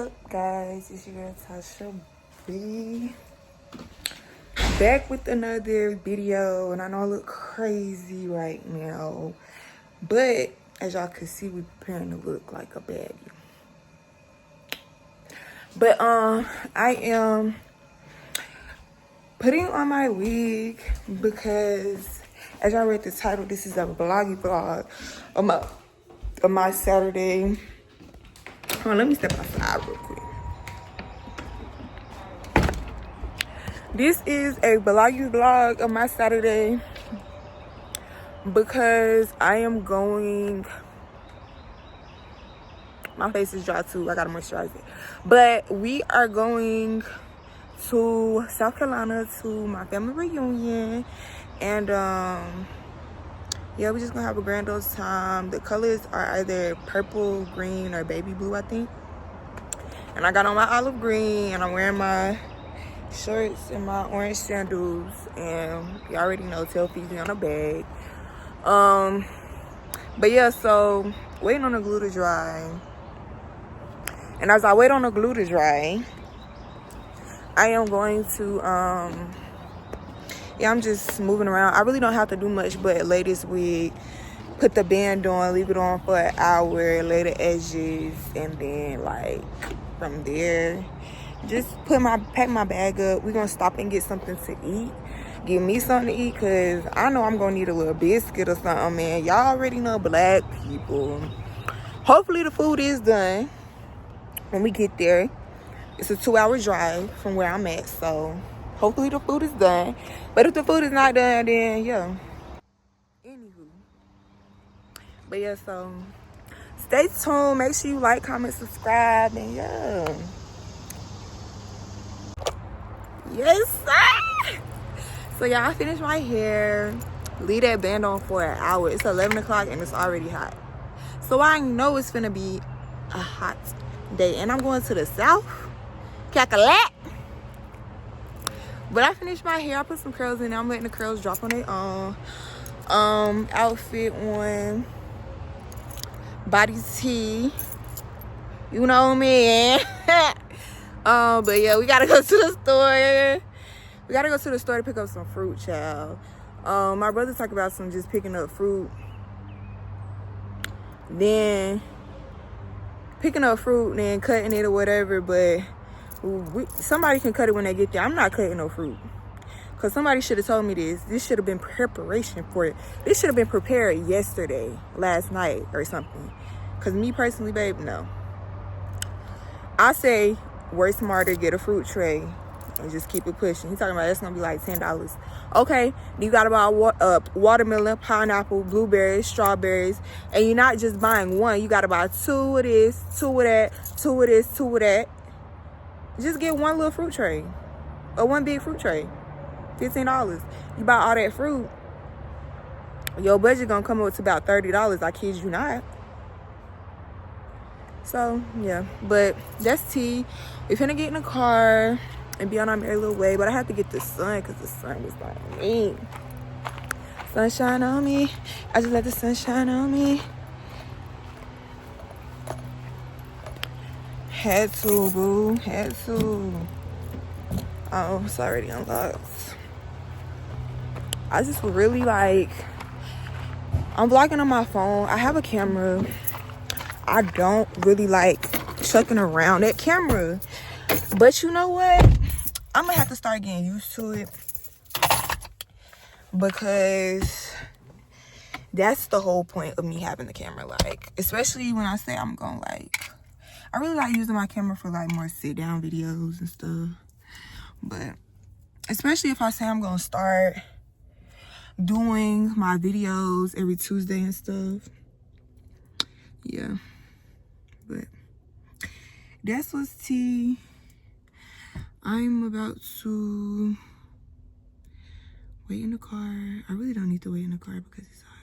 up, guys? It's your girl Tasha B. Back with another video, and I know I look crazy right now, but as y'all can see, we're preparing to look like a baddie. But I am putting on my wig because, as y'all read the title, this is a vloggy vlog of my Saturday. Hold on, let me step outside real quick. This is a vloggy vlog of my Saturday because I am going. My face is dry too. I gotta moisturize it. But we are going to South Carolina to my family reunion, and yeah, we're just gonna have a grand old time. The colors are either purple, green, or baby blue, I think. And I got on my olive green, and I'm wearing my shorts and my orange sandals, and you already know, tell Fiji on the bag. But yeah, so waiting on the glue to dry. And as I wait on the glue to dry, I am going to yeah, I'm just moving around. I really don't have to do much but lay this wig, put the band on, leave it on for an hour, lay the edges, and then like from there, just pack my bag up. We're gonna stop and get something to eat. Give me something to eat, cause I know I'm gonna need a little biscuit or something, man. Y'all already know black people. Hopefully the food is done when we get there. It's a 2-hour drive from where I'm at, so hopefully the food is done. But if the food is not done, then yeah. Anywho. But yeah, so stay tuned. Make sure you like, comment, subscribe, and yeah. Yes, sir. So yeah, I finished my hair. Leave that band on for an hour. It's 11 o'clock and it's already hot. So I know it's gonna be a hot day. And I'm going to the south. Cackalack. But I finished my hair. I put some curls in there. I'm letting the curls drop on their own. Outfit on. Body tee. You know me. But yeah, we gotta go to the store. We gotta go to the store to pick up some fruit, child. My brother talked about just picking up fruit. Then picking up fruit and then cutting it or whatever, but somebody can cut it when they get there. I'm not cutting no fruit. Because somebody should have told me this. This should have been preparation for it. This should have been prepared yesterday, last night or something. Because me personally, babe, no. I say, work smarter, get a fruit tray, and just keep it pushing. He's talking about that's going to be like $10. Okay, you got to buy watermelon, pineapple, blueberries, strawberries. And you're not just buying one. You got to buy 2 of this, 2 of that, 2 of this, 2 of that. Just get one little fruit tray. Or one big fruit tray. $15. You buy all that fruit, your budget going to come up to about $30. I kid you not. So, yeah. But that's tea. We're finna get in the car and be on our merry little way. But I have to get the sun because the sun was like me. Sunshine on me. I just let the sun shine on me. Had to, boo. Had to. Oh, it's already unlocked. I just really like, I'm vlogging on my phone. I have a camera. I don't really like chucking around that camera. But you know what? I'm going to have to start getting used to it. Because that's the whole point of me having the camera. Like, especially when I say I'm going to like, I really like using my camera for like more sit down videos and stuff. But especially if I say I'm going to start doing my videos every Tuesday and stuff. Yeah. But that's what's tea. I'm about to wait in the car. I really don't need to wait in the car because it's hot.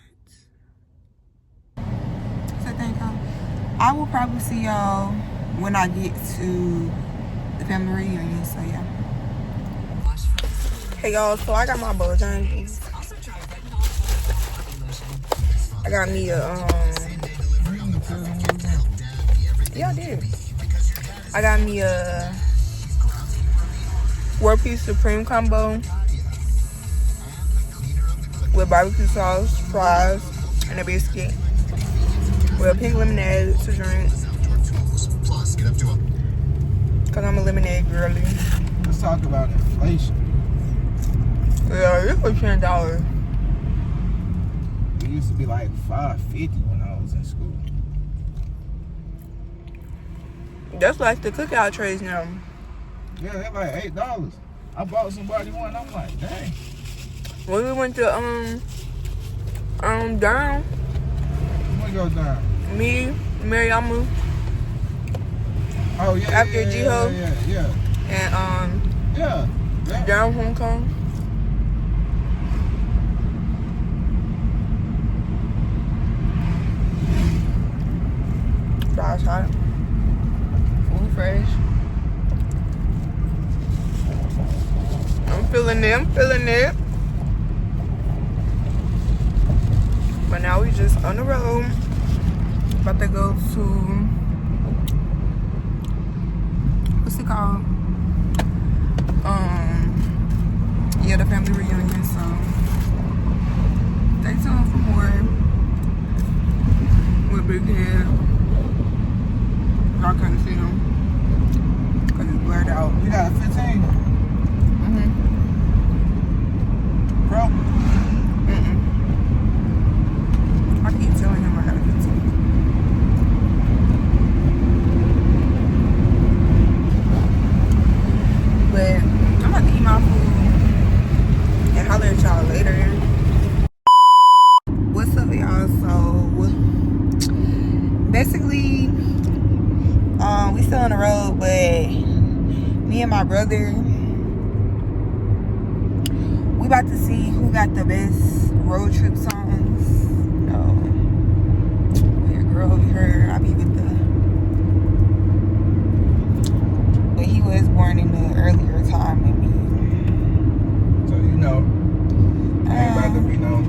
So thank y'all. I will probably see y'all when I get to the family reunion. So yeah. Hey y'all, so I got my Bojangles. I got me a yeah, I did. I got me a 4-piece Supreme combo with barbecue sauce, fries, and a biscuit with a pink lemonade to drink. Cause I'm a lemonade girly. Let's talk about inflation. Yeah, this was $10. It used to be like $5.50 when I was in school. That's like the cookout trays now. Yeah, they're like $8. I bought somebody one. I'm like, dang. When we went to down, When we go down? me, Mariama, Oh yeah. After yeah, G-Ho? Yeah. and Yeah. down Hong Kong. Fries hot. Food fresh. I'm feeling it. But now we just on the road. About to go to, what's it called? Yeah, the family reunion. So stay tuned for more with Big Head. Y'all can't see him because it's blurred out. You got 15? Bro? I keep telling him I got a 15. But I'm about to eat my food and holler at y'all later. What's up, y'all? So basically, we still on the road, but me and my brother, we about to see who got the best road trip songs. Your girl over here, I be with the, but he was born in the earlier time than me. So you know, ain't about to be no.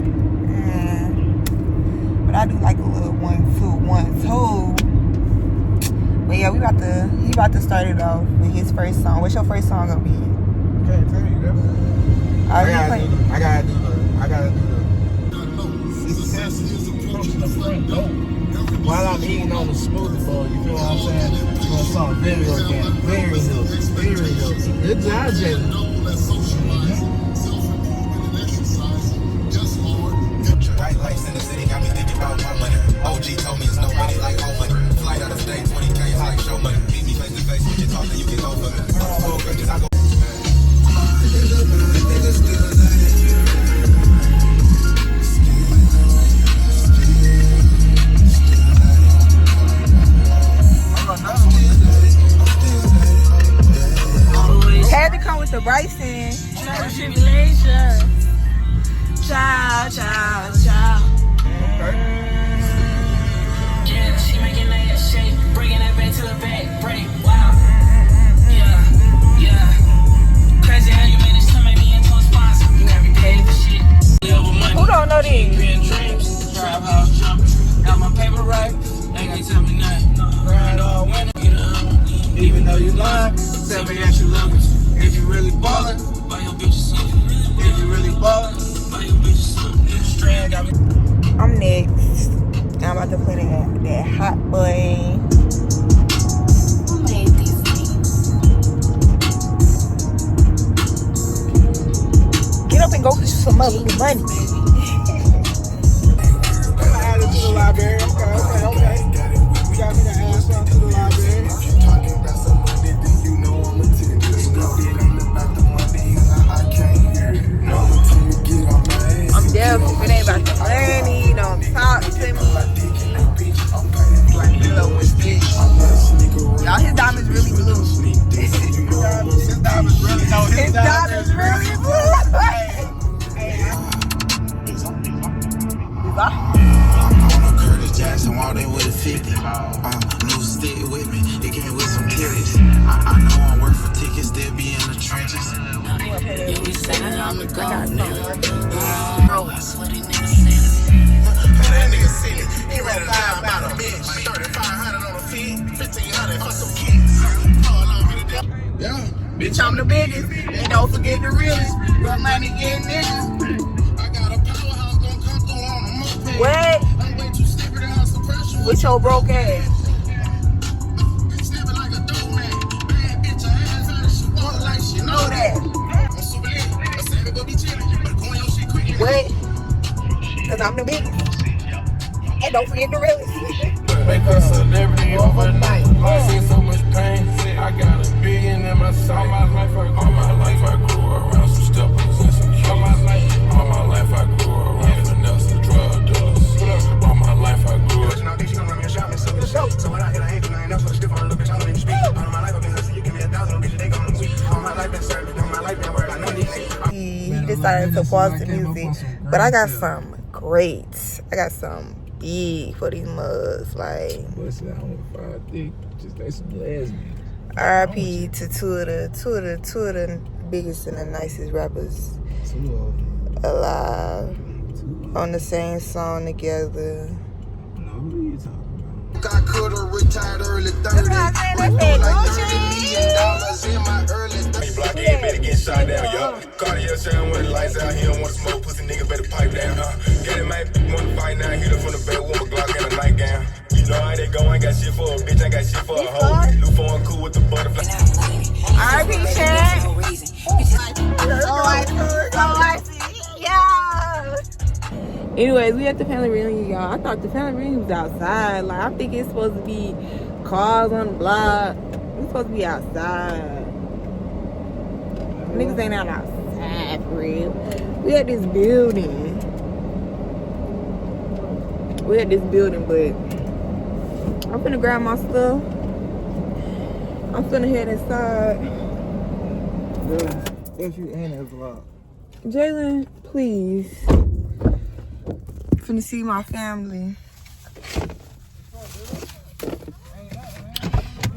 But I do like a little 1-2-1-2. But yeah, he about to start it off with his first song. What's your first song gonna be? Can't tell you that. I gotta do the success approaching the front door while I'm eating on the smoothie bowl. You feel what I'm saying? Doing something very organic, very healthy. Good job, Jalen. White lights in the city got me thinking about my money. OG told me it's no money like home money. Flight out of state, 20K is like show money. Meet me face to face when you talk, then you can go for me. I go. Had to come with the Bryson. Ciao. Yeah, she making that shake, bringing that back to the back, break, wow. Yeah. Crazy how you made this to make me into a sponsor. You got me paid for shit. Who don't know these? Dreams, trap house jumping. Got my paper right, they can't tell me nothing. Grind all winter, Even though you lying, tell me that you love me. If you really ballin', buy your bitch something. if you really ballin', Buy your bitch something. Strand got me. I'm next. I'm about to play that hot boy. Who made these beats? Get up and go get you some motherfucking money. I'm gonna add it to the library. Okay. You got me to add something to the library. I'm deaf. If it ain't about the money, don't talk to me. Like, little bitch. Y'all, his diamond's really blue. His diamond's really blue. Curtis Jackson walked in with a 50. New stick with me, it came with some titties. I know I'm worth for tickets, still be in the trenches. Yeah, we say that I'm the god, nigga. Sweaty nigga That nigga silly, he ready to lie about a bitch. 3,500 on a fee, 1,500 for some kicks. Bitch, I'm the biggest. And don't forget the realest. Real money getting niggas. I got a powerhouse gon' come through on a moped. What? I'm way too stupid to have some pressure. With your broke ass. Snapping like a dope man. Bad bitch, her ass out. She walk like she know that. I'm super lit. I said it go be chillin'. But go on your shit quick. What? Cause I'm the biggest. And don't forget the realest. Make a celebrity overnight. I see so much pain. I got $1 billion in my sight. All my life I grew around some steppers and some keys. All my life I grew around finesse and drug dealers. All my life I grew up. Now think she gon' run me a shot, me so when I hit, I ain't do nothing else. So stiff on a little bitch, I don't even speak. All of my life I've been hustling. You give me 1,000, bitches, they gon' weak. All my life been serving. All my life been working. I know these niggas. He decided to pause the music. But I got some great. I got some big for these mugs. Like, What's that? I want 5 dick. Just like some lesbian. R.I.P. to two of the biggest and the nicest rappers 2 of them. alive on the same song together. No, who are you talking about? I could've retired early 30. In my early 30s. Block in, better get shot down, yo. Cartier sharing when the lights out, he don't want to smoke, pussy nigga better pipe down, huh? Get it, man, wanna fight now, hit her from the bed with a Glock and a nightgown. You know how they go, I ain't got shit for a bitch, I ain't got shit for a hoe. New phone cool with the butterfly. R.I.P. Chad. Anyways, we at the family reunion, y'all. I thought the family reunion was outside. Like, I think it's supposed to be cars on the block. We supposed to be outside. Niggas ain't out outside for real. We at this building. But I'm finna grab my stuff. I'm finna head inside. If you in as well. Jalen, please. Finna see my family.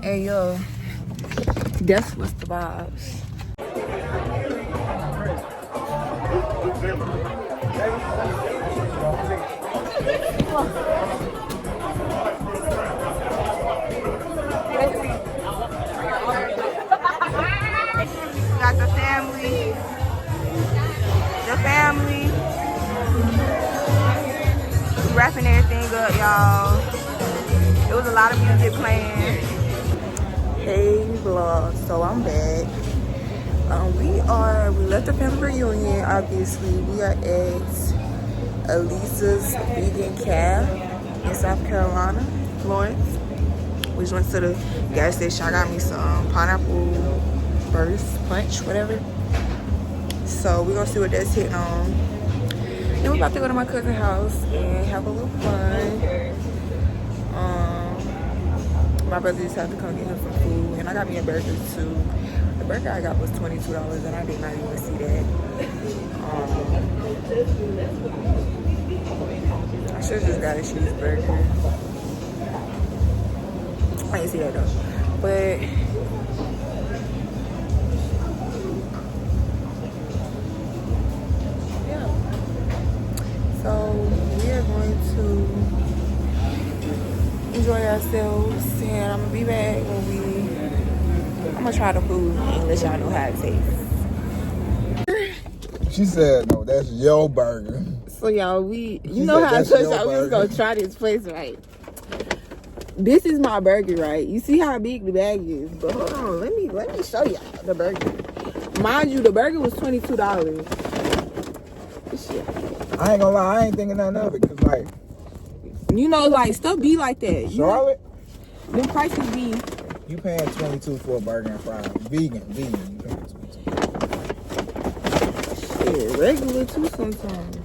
Hey, yo. That's what's the vibes. Got the family. We wrapping everything up, y'all. It was a lot of music playing. Hey vlog, so I'm back. We left the family reunion, obviously. We are at Elisa's Vegan Cab in South Carolina, Florence. We just went to the gas station. I got me some pineapple burst punch, whatever. So we're gonna see what that's hitting on. Then we're about to go to my cousin's house and have a little fun. My brother just had to come get him some food, and I got me a burger too. The burger I got was $22, and I did not even see that. I should have just got a cheeseburger. I didn't see that though. But yeah. So we are going to enjoy ourselves, and I'm gonna be back when I'm gonna try the food and let y'all know how it tastes. She said, no, that's your burger. So y'all, you She know said how I that's told your y'all we was burger. gonna try this place, right? This is my burger, right? You see how big the bag is, but hold on, let me show y'all the burger. Mind you, the burger was $22. This shit. I ain't gonna lie, I ain't thinking nothing of it, cause like, You know, like stuff be like that. You know, Charlotte, them prices be. you paying $22 for a burger and fries. Vegan, you paying $22. Shit, regular too sometimes.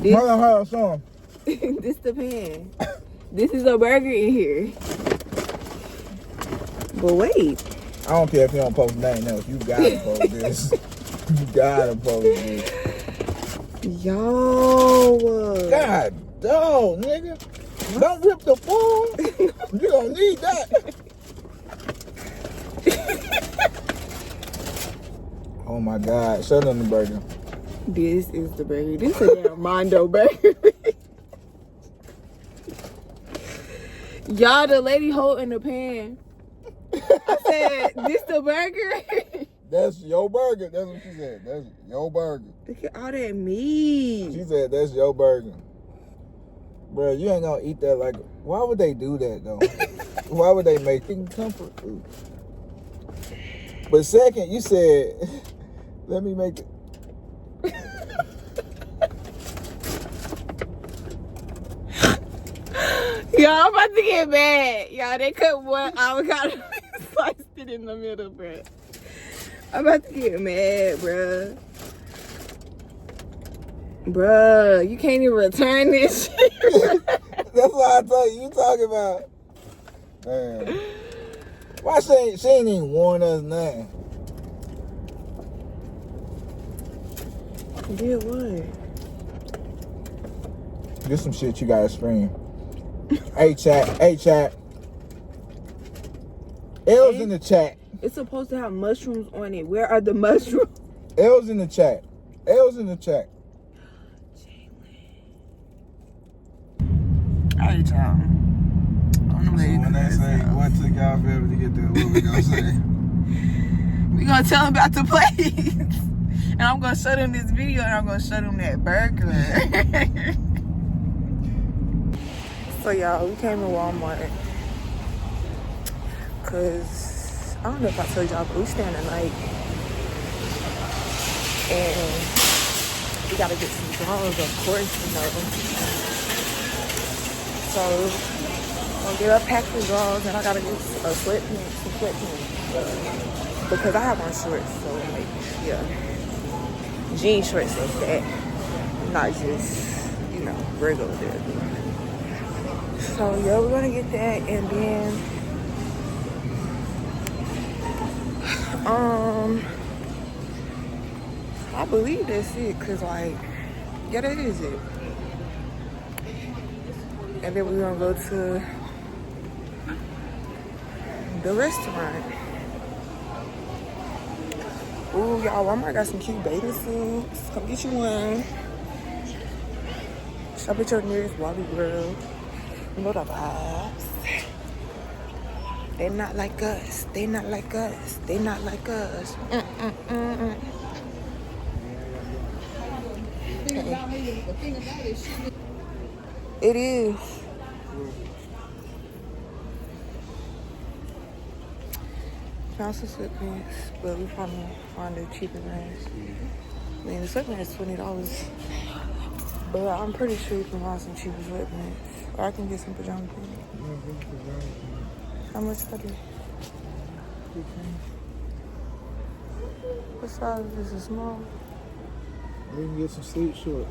Hold on, son. This depends. This is a burger in here. But wait. I don't care if you don't post nothing else. You gotta post this. You gotta post this. Yo. God, dog, nigga. Don't rip the form. You don't need that. Oh my God, show them the burger. This is the burger. This is a damn Mondo burger. Y'all, the lady holding the pan. I said, this the burger? That's your burger. That's what she said. That's your burger. Look at all that meat. She said that's your burger. Bro, you ain't gonna eat that like. Why would they do that though? Why would they make comfort food? But second, you said, let me make it. Y'all, I'm about to get mad. Y'all, they cut one avocado and sliced it in the middle, bro. I'm about to get mad, bruh. Bruh, you can't even return this shit. That's what I told you. You talking about? Man. Why she ain't even warn us nothing? Did what? There's some shit you gotta stream. Hey chat. L's in the chat. It's supposed to have mushrooms on it. Where are the mushrooms? L's in the chat. L's in the chat. Alright, y'all. When they say what took y'all forever to get there, what we gonna say? We gonna tell them about the place. And I'm gonna show them this video and I'm gonna show them that burger. So y'all, we came to Walmart. Cause I don't know if I told y'all, but we staying the night. And we gotta get some drawers, of course, you know. So I'm gonna get a pack of drawers and I gotta get some sweatpants. Because I have on shorts, so like, yeah. Jean shorts like that. Not just, you know, regular there. So yeah, we're gonna get that and then I believe that's it, cause like, yeah, that is it. And then we're gonna go to the restaurant. Ooh, y'all, Walmart got some cute bathing suits. Come get you one. Shop at your nearest Barbie Girl. You know the vibes. They're not like us. They not like us. They not like us. It is. Found some sweatpants, but we probably find the cheaper brands. I mean, the sweatpants is $20, but I'm pretty sure you can find some cheaper sweatpants. Or I can get some pajama pants. How much are they? What size is it? Small? We can get some sleep shorts.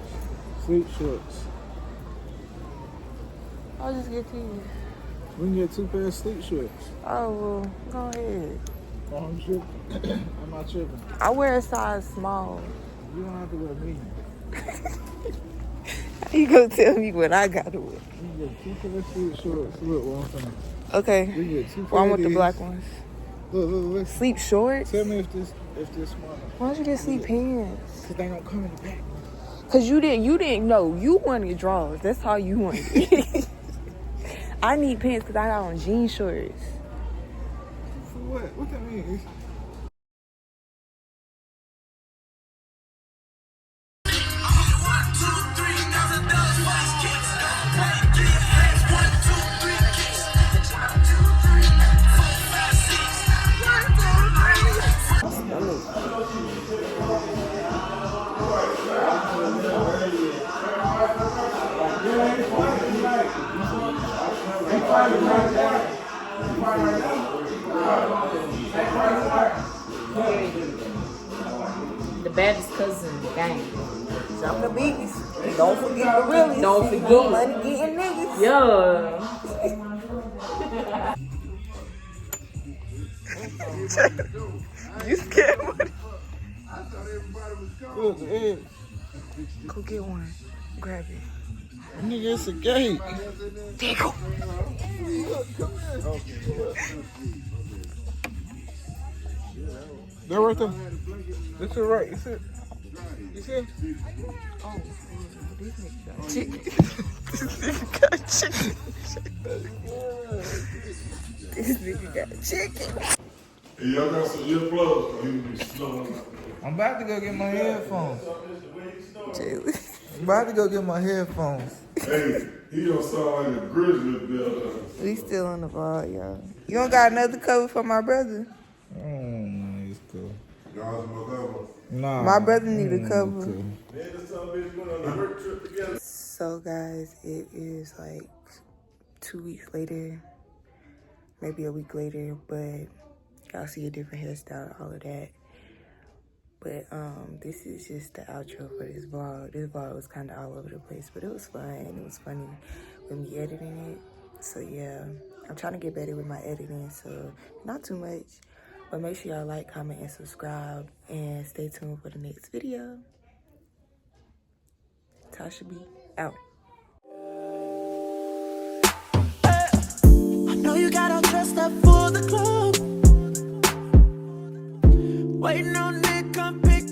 Sleep shorts. I'll just get these. We can get 2 pairs of sleep shorts. Oh, well, go ahead. Oh, I'm tripping. I'm not tripping. I wear a size small. You don't have to wear medium. How you gonna tell me what I gotta wear? We can get 2 pairs of sleep shorts. Look, what I'm saying. Okay. We can get 2 pairs Well, I want of the these. black ones. Look. Sleep shorts? Tell me if this small. Why don't you get sleep pants? Because they don't come in the pack. Cause you didn't know. You wanted drawers. That's all you wanted. I need pants because I got on jean shorts. For what? What that mean? The baddest cousin in the game. Some the biggest. Don't forget the realest. Don't forget. Money getting niggas. Yeah. You scared money? Look, Ed. Go get one. Grab it. Nigga, it's a gate. There you go. They're right there. That's your right. You see it? You see it? Oh, this nigga got chicken. This nigga got chicken. This nigga got chicken. Hey, y'all got some earplugs? You be snowing. I'm about to go get my headphones. Jalen. I'm about to go get my headphones. Hey, he don't sound like a grizzly bear. We still on the vlog, y'all. You don't got another cover for my brother? It's cool. Y'all's my cover. Nah. My brother need a cover. Cool. Man, this some bitch went on a work trip together. So guys, it is like 2 weeks later, maybe a week later, but y'all see a different hairstyle, all of that. But this is just the outro for this vlog. This vlog was kind of all over the place, but it was fun. It was funny with me editing it. So yeah, I'm trying to get better with my editing, so not too much. But make sure y'all like, comment, and subscribe, and stay tuned for the next video. Tasha B out. I know you got all dressed up for the club. Waiting on Nick, come pick